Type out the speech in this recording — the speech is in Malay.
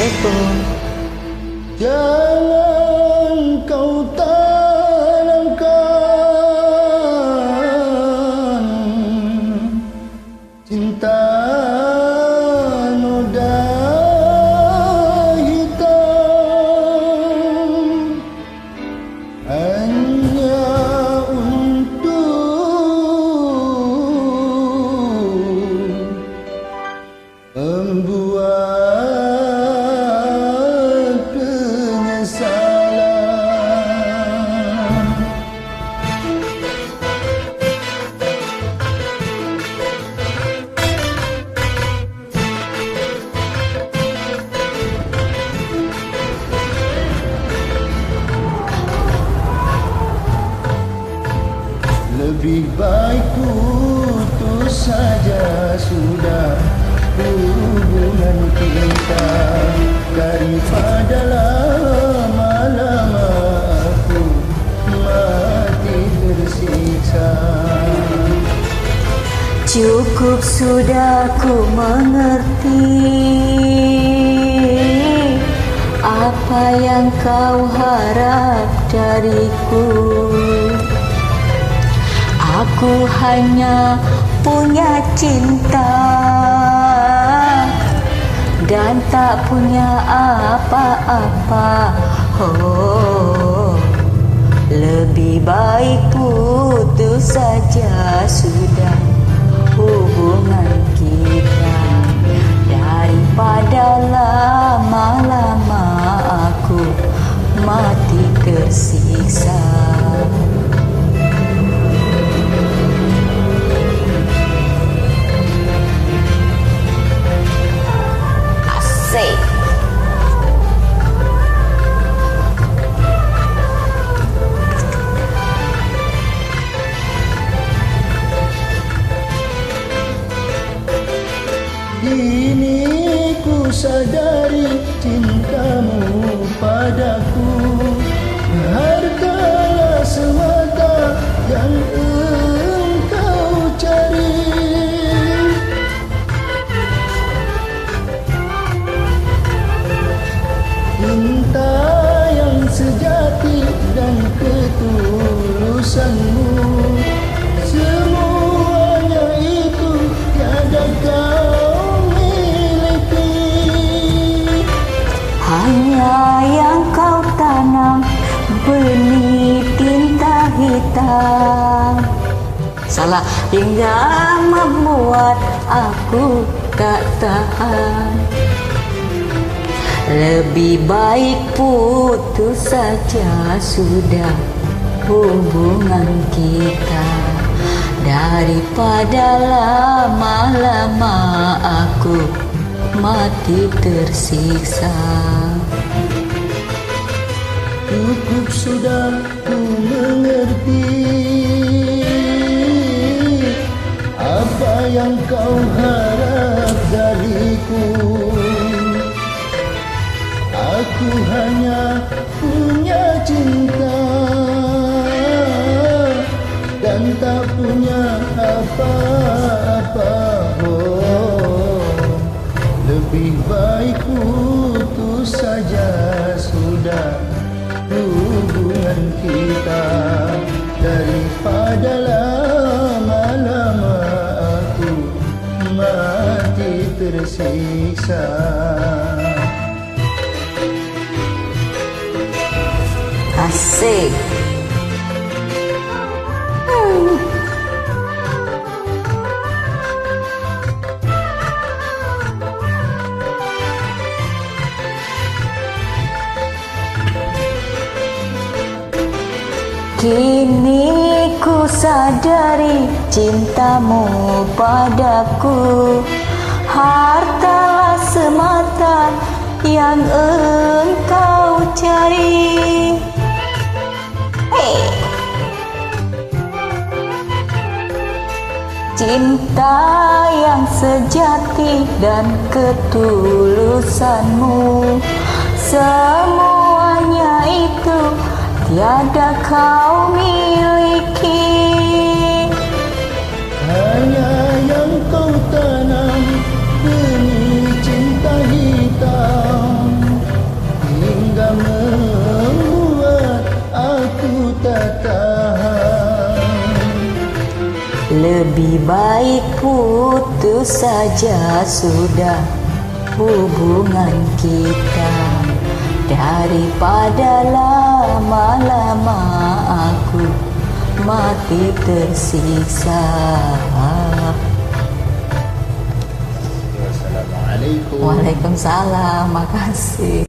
telefon. Jangan kau tanamkan cinta noda hitam hanya untuk membuat penyesalan. Lebih baik putus saja sudah hubungan kita daripada lama-lama aku mati tersiksa. Cukup sudah ku mengerti apa yang kau harap dariku. Aku hanya punya cinta dan tak punya apa-apa. Oh, lebih baik putus saja sudah hubungan kita daripada lama-lama aku mati tersiksa. Asik. Kini ku sadari cintamu padaku hargalah semata yang engkau cari. Cinta yang sejati dan ketulusanmu, semuanya itu tiada kau miliki. Hanya yang kau tanam benih tinta hitam, salah hingga membuat aku tak tahan. Lebih baik putus saja sudah hubungan kita daripada lama-lama aku mati tersiksa. Cukup sudah ku mengerti apa yang kau harap dariku. Aku hanya punya cinta dan tak punya apa-apa. Oh, lebih baik putus saja sudah hubungan kita daripada lama-lama aku mati tersiksa. Asik. Kini ku sadari cintamu padaku hartalah semata yang engkau cari. Hey. Cinta yang sejati dan ketulusanmu, semuanya itu tiada kau miliki. Hanya yang kau tanam benih cinta hitam Lebih baik putus saja sudah hubungan kita, daripada lama-lama aku mati tersiksa. Wassalamualaikum. Waalaikumsalam, makasih.